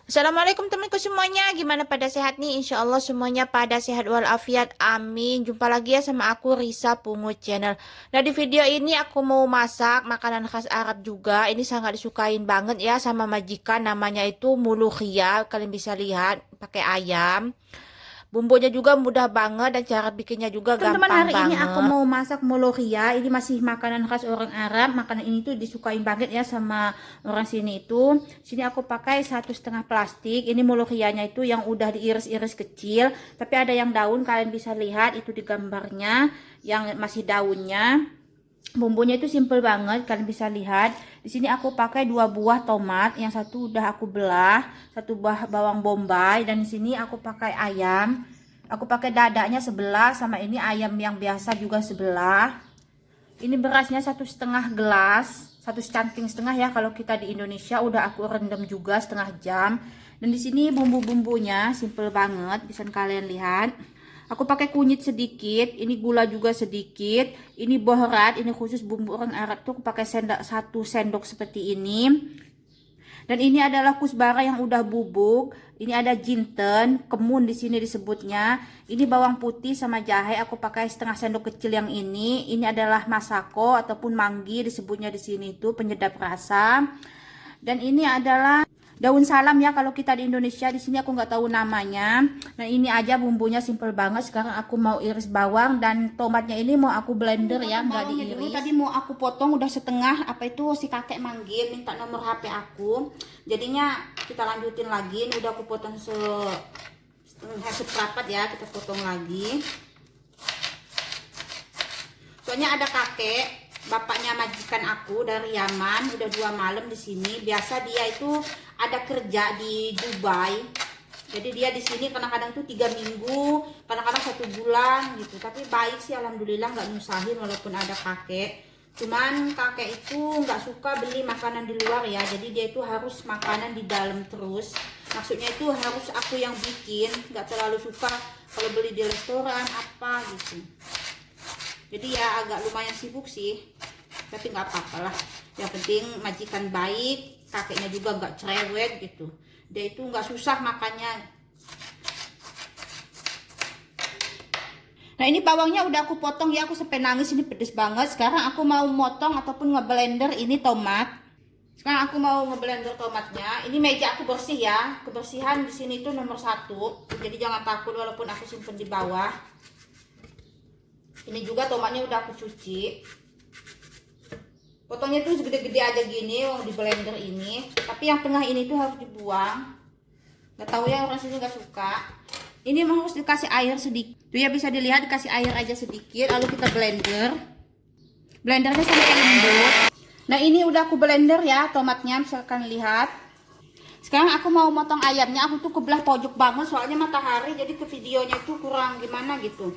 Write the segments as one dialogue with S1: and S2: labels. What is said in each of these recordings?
S1: Assalamualaikum temanku semuanya. Gimana pada sehat nih? Insya Allah semuanya pada sehat walafiat. Amin. Jumpa lagi ya sama aku Risa Pungut Channel. Nah di video ini aku mau masak makanan khas Arab juga. Ini sangat disukain banget ya sama majikan. Namanya itu mulukhia. Kalian bisa lihat pakai ayam. Bumbunya juga mudah banget dan cara bikinnya juga
S2: Teman-teman,
S1: gampang
S2: hari ini aku
S1: banget.
S2: mau masak molokhia. Ini masih makanan khas orang Arab. Makanan ini tuh disukain banget ya sama orang sini itu. Sini aku pakai 1,5 plastik. Ini molokhianya itu yang udah diiris-iris kecil. Tapi ada yang daun, kalian bisa lihat itu di gambarnya. Yang masih daunnya. Bumbunya itu simple banget, kalian bisa lihat. Di sini aku pakai 2 buah tomat, yang satu udah aku belah, 1 buah bawang bombay, dan di sini aku pakai ayam. Aku pakai dadanya sebelah, sama ini ayam yang biasa juga sebelah. Ini berasnya 1,5 gelas, 1,5 cangkir ya kalau kita di Indonesia. Udah aku rendam juga setengah jam. Dan di sini bumbu-bumbunya simple banget, bisa kalian lihat. Aku pakai kunyit sedikit, ini gula juga sedikit, ini bohrat, ini khusus bumbu orang Arab tuh aku pakai 1 sendok seperti ini. Dan ini adalah kusbara yang udah bubuk. Ini ada jinten, kemun di sini disebutnya. Ini bawang putih sama jahe. Aku pakai setengah sendok kecil yang ini. Ini adalah masako ataupun manggi disebutnya di sini itu penyedap rasa. Dan ini adalah daun salam ya kalau kita di Indonesia. Di sini aku nggak tahu namanya. Nah ini aja bumbunya simple banget. Sekarang aku mau iris bawang dan tomatnya ini mau aku blender ya, nggak diiris. Tadi mau aku potong udah setengah. Apa itu si kakek manggil minta nomor HP aku. Jadinya kita lanjutin lagi. Ini udah aku potong seperempat ya. Kita potong lagi. Soalnya ada kakek, bapaknya majikan aku dari Yaman, udah 2 malam di sini. Biasa dia itu ada kerja di Dubai. Jadi dia di sini kadang-kadang tuh 3 minggu, kadang-kadang 1 bulan gitu. Tapi baik sih, alhamdulillah nggak nyusahin walaupun ada kakek. Cuman kakek itu nggak suka beli makanan di luar ya. Jadi dia itu harus makanan di dalam terus. Maksudnya itu harus aku yang bikin, nggak terlalu suka kalau beli di restoran apa gitu. Jadi ya agak lumayan sibuk sih, tapi nggak apa-apa lah. Yang penting majikan baik, kakeknya juga nggak cerewet gitu. Dia itu nggak susah makannya. Nah ini bawangnya udah aku potong ya, aku sampai nangis, ini pedes banget. Sekarang aku mau motong ataupun ngeblender ini tomat. Sekarang aku mau ngeblender tomatnya. Ini meja aku bersih ya, kebersihan di sini tuh nomor 1. Jadi jangan takut walaupun aku simpen di bawah. Ini juga tomatnya udah aku cuci. Potongnya tuh segede-gede aja gini, mau di blender ini. Tapi yang tengah ini tuh harus dibuang. Gak tahu ya, orang sini gak suka. Ini mau harus dikasih air sedikit. Tuh ya bisa dilihat, dikasih air aja sedikit. Lalu kita blender. Blendernya sampai lembut. Nah ini udah aku blender ya tomatnya, misalkan lihat. Sekarang aku mau motong ayamnya. Aku tuh kebelah pojok banget soalnya matahari, jadi ke videonya itu kurang gimana gitu.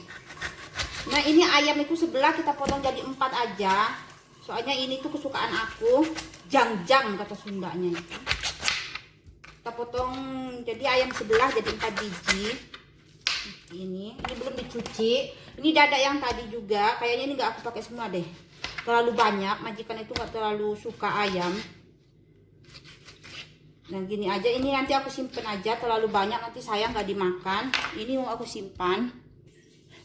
S2: Nah ini ayam itu sebelah kita potong jadi 4 aja. Soalnya ini tuh kesukaan aku. Jang-jang kata Sundanya itu. Kita potong jadi ayam sebelah jadi 4 biji. Ini belum dicuci. Ini dada yang tadi juga. Kayaknya ini nggak aku pakai semua deh. Terlalu banyak. Majikan itu nggak terlalu suka ayam. Nah gini aja. Ini nanti aku simpen aja. Terlalu banyak nanti sayang nggak dimakan. Ini mau aku simpan.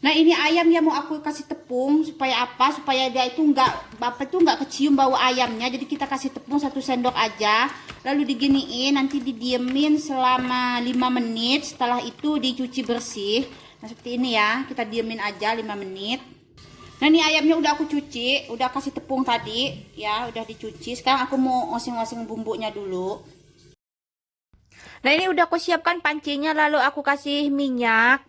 S2: Nah ini ayam ya mau aku kasih tepung supaya apa? Supaya dia itu nggak kecium bau ayamnya. Jadi kita kasih tepung 1 sendok aja. Lalu diginiin, nanti didiemin selama 5 menit. Setelah itu dicuci bersih. Nah seperti ini ya, kita diemin aja 5 menit. Nah ini ayamnya udah aku cuci, udah kasih tepung tadi ya, udah dicuci. Sekarang aku mau oseng-oseng bumbunya dulu.
S1: Nah ini udah aku siapkan pancinya lalu aku kasih minyak.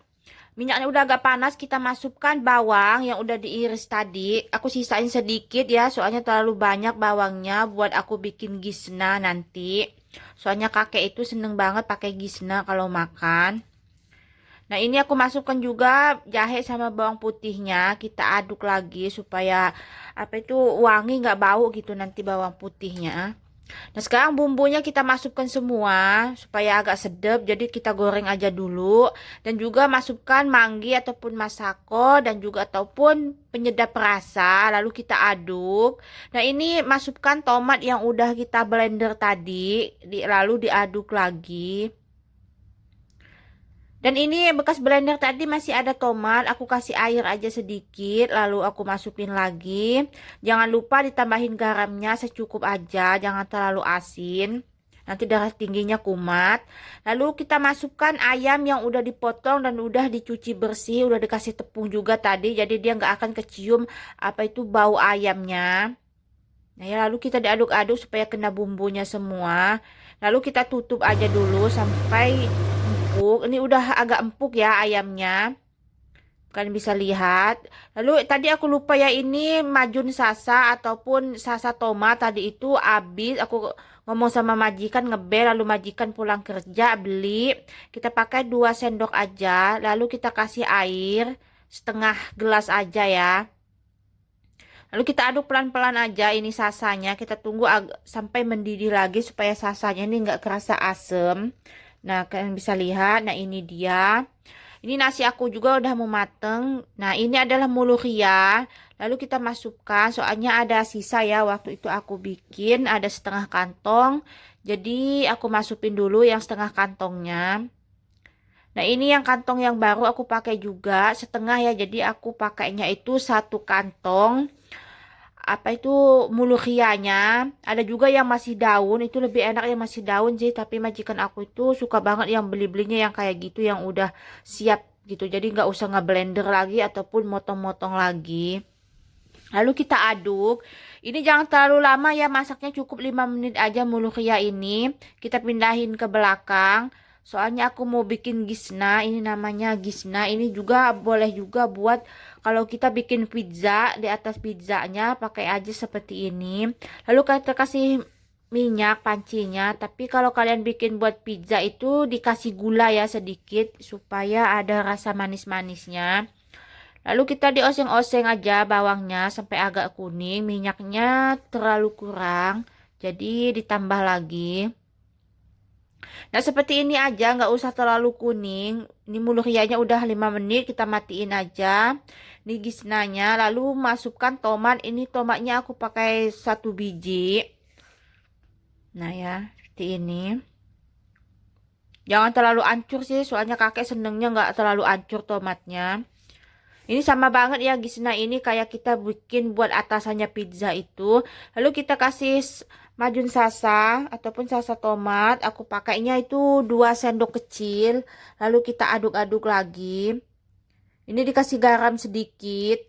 S1: Minyaknya udah agak panas, kita masukkan bawang yang udah diiris tadi. Aku sisain sedikit ya, soalnya terlalu banyak bawangnya buat aku bikin gisna nanti. Soalnya kakek itu seneng banget pakai gisna kalau makan. Nah ini aku masukkan juga jahe sama bawang putihnya. Kita aduk lagi supaya apa itu wangi nggak bau gitu nanti bawang putihnya. Nah, sekarang bumbunya kita masukkan semua supaya agak sedap. Jadi kita goreng aja dulu dan juga masukkan manggi ataupun masako dan juga ataupun penyedap rasa. Lalu kita aduk. Nah, ini masukkan tomat yang udah kita blender tadi, lalu diaduk lagi. Dan ini bekas blender tadi masih ada tomat, aku kasih air aja sedikit, lalu aku masukin lagi. Jangan lupa ditambahin garamnya secukup aja, jangan terlalu asin. Nanti darah tingginya kumat. Lalu kita masukkan ayam yang udah dipotong dan udah dicuci bersih, udah dikasih tepung juga tadi, jadi dia nggak akan kecium apa itu bau ayamnya. Nah ya, lalu kita diaduk-aduk supaya kena bumbunya semua. Lalu kita tutup aja dulu sampai empuk. Ini udah agak empuk ya ayamnya. Kalian bisa lihat. Lalu tadi aku lupa ya, ini majun sasa ataupun sasa tomat tadi itu habis. Aku ngomong sama majikan ngebel, lalu majikan pulang kerja beli. Kita pakai 2 sendok aja. Lalu kita kasih air setengah gelas aja ya. Lalu kita aduk pelan-pelan aja ini sasanya. Kita tunggu sampai mendidih lagi supaya sasanya ini nggak kerasa asem. Nah, kalian bisa lihat. Nah, ini dia. Ini nasi aku juga udah mau mateng. Nah, ini adalah mulukhia. Lalu kita masukkan. Soalnya ada sisa ya. Waktu itu aku bikin ada setengah kantong. Jadi aku masukin dulu yang setengah kantongnya. Nah, ini yang kantong yang baru aku pakai juga setengah ya. Jadi aku pakainya itu 1 kantong apa itu mulukhianya. Ada juga yang masih daun, itu lebih enak yang masih daun sih, tapi majikan aku itu suka banget yang beli-belinya yang kayak gitu yang udah siap gitu, jadi nggak usah ngeblender lagi ataupun motong-motong lagi. Lalu kita aduk. Ini jangan terlalu lama ya masaknya, cukup 5 menit aja mulukhia ini. Kita pindahin ke belakang. Soalnya aku mau bikin gisna, ini namanya gisna. Ini juga boleh juga buat kalau kita bikin pizza, di atas pizzanya pakai aja seperti ini. Lalu kita kasih minyak pancinya, tapi kalau kalian bikin buat pizza itu dikasih gula ya sedikit supaya ada rasa manis-manisnya. Lalu kita dioseng-oseng aja bawangnya sampai agak kuning, minyaknya terlalu kurang, jadi ditambah lagi. Nah, seperti ini aja, nggak usah terlalu kuning. Ini mulukhiyanya udah 5 menit, kita matiin aja. Ini gisnanya, lalu masukkan tomat. Ini tomatnya aku pakai 1 biji. Nah ya, seperti ini. Jangan terlalu ancur sih, soalnya kakek senengnya nggak terlalu ancur tomatnya. Ini sama banget ya gisna ini kayak kita bikin buat atasannya pizza itu. Lalu kita kasih majun sasa ataupun sasa tomat. Aku pakainya itu 2 sendok kecil. Lalu kita aduk-aduk lagi. Ini dikasih garam sedikit.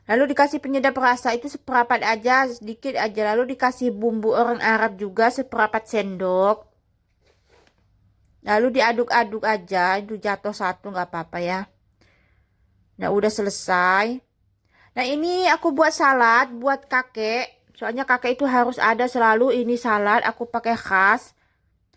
S1: Lalu dikasih penyedap rasa itu seperempat aja, sedikit aja. Lalu dikasih bumbu orang Arab juga seperempat sendok. Lalu diaduk-aduk aja, itu jatuh 1 nggak apa-apa ya. Nah, udah selesai. Nah, ini aku buat salad buat kakek. Soalnya kakek itu harus ada selalu ini salad. Aku pakai khas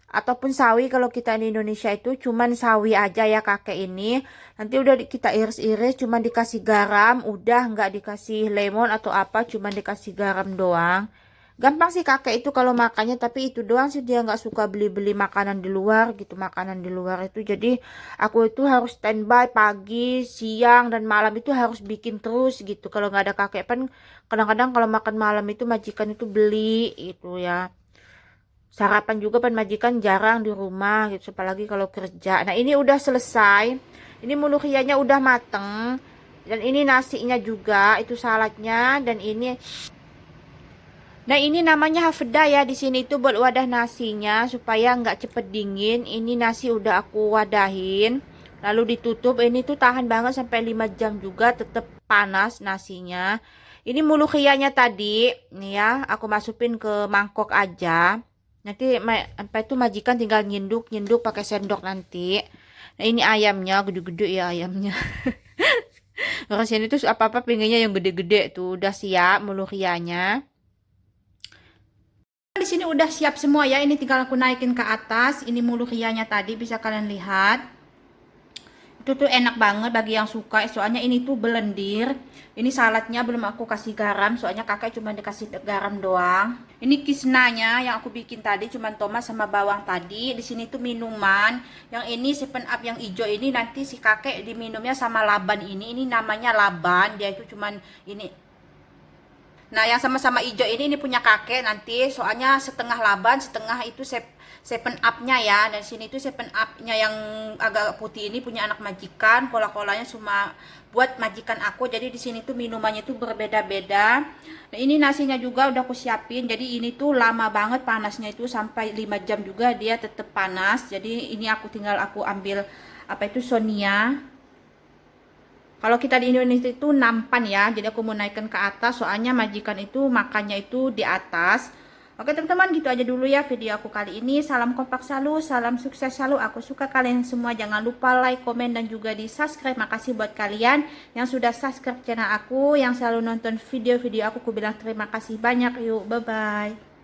S1: ataupun sawi, kalau kita di Indonesia itu cuman sawi aja ya kakek ini. Nanti udah kita iris-iris, cuman dikasih garam, udah nggak dikasih lemon atau apa, cuman dikasih garam doang. Gampang sih kakek itu kalau makannya, tapi itu doang sih dia nggak suka beli-beli makanan di luar gitu, makanan di luar itu. Jadi aku itu harus standby pagi, siang, dan malam itu harus bikin terus gitu. Kalau nggak ada kakek kan kadang-kadang kalau makan malam itu majikan itu beli itu ya. Sarapan juga pan majikan jarang di rumah gitu, apalagi kalau kerja. Nah, ini udah selesai. Ini mulukhianya udah mateng. Dan ini nasinya juga, itu saladnya, dan ini. Nah, ini namanya hafeda ya. Di sini itu buat wadah nasinya supaya nggak cepet dingin. Ini nasi udah aku wadahin. Lalu ditutup. Ini tuh tahan banget sampai 5 jam juga tetap panas nasinya. Ini mulukhianya tadi, nih ya, aku masukin ke mangkok aja. Nanti sampai itu majikan tinggal nyenduk-nyenduk pakai sendok nanti. Nah, ini ayamnya gede-gede ya ayamnya. Orang sini tuh apa-apa pengennya yang gede-gede tuh. Udah siap mulukhianya.
S2: Di sini udah siap semua ya. Ini tinggal aku naikin ke atas. Ini mulukhianya tadi bisa kalian lihat. Itu tuh enak banget bagi yang suka. Soalnya ini tuh belendir. Ini saladnya belum aku kasih garam. Soalnya kakak cuma dikasih garam doang. Ini kisnanya yang aku bikin tadi cuma tomat sama bawang tadi. Di sini tuh minuman. Yang ini 7 Up yang hijau ini nanti si kakek diminumnya sama laban ini. Ini namanya laban. Dia itu cuman ini. Nah, yang sama-sama hijau ini punya kakek nanti. Soalnya setengah laban, setengah itu 7 Up-nya ya. Dan sini tuh 7 Up-nya yang agak putih ini punya anak majikan. Cola-colanya cuma buat majikan aku. Jadi di sini tuh minumannya tuh berbeda-beda. Nah, ini nasinya juga udah aku siapin. Jadi ini tuh lama banget panasnya itu sampai 5 jam juga dia tetap panas. Jadi ini aku tinggal ambil apa itu Sonia. Kalau kita di Indonesia itu nampan ya, jadi aku mau naikkan ke atas, soalnya majikan itu makannya itu di atas. Oke teman-teman, gitu aja dulu ya video aku kali ini. Salam kompak selalu, salam sukses selalu. Aku suka kalian semua. Jangan lupa like, komen, dan juga di subscribe. Makasih buat kalian yang sudah subscribe channel aku, yang selalu nonton video-video aku. Aku bilang terima kasih banyak. Yuk, bye-bye.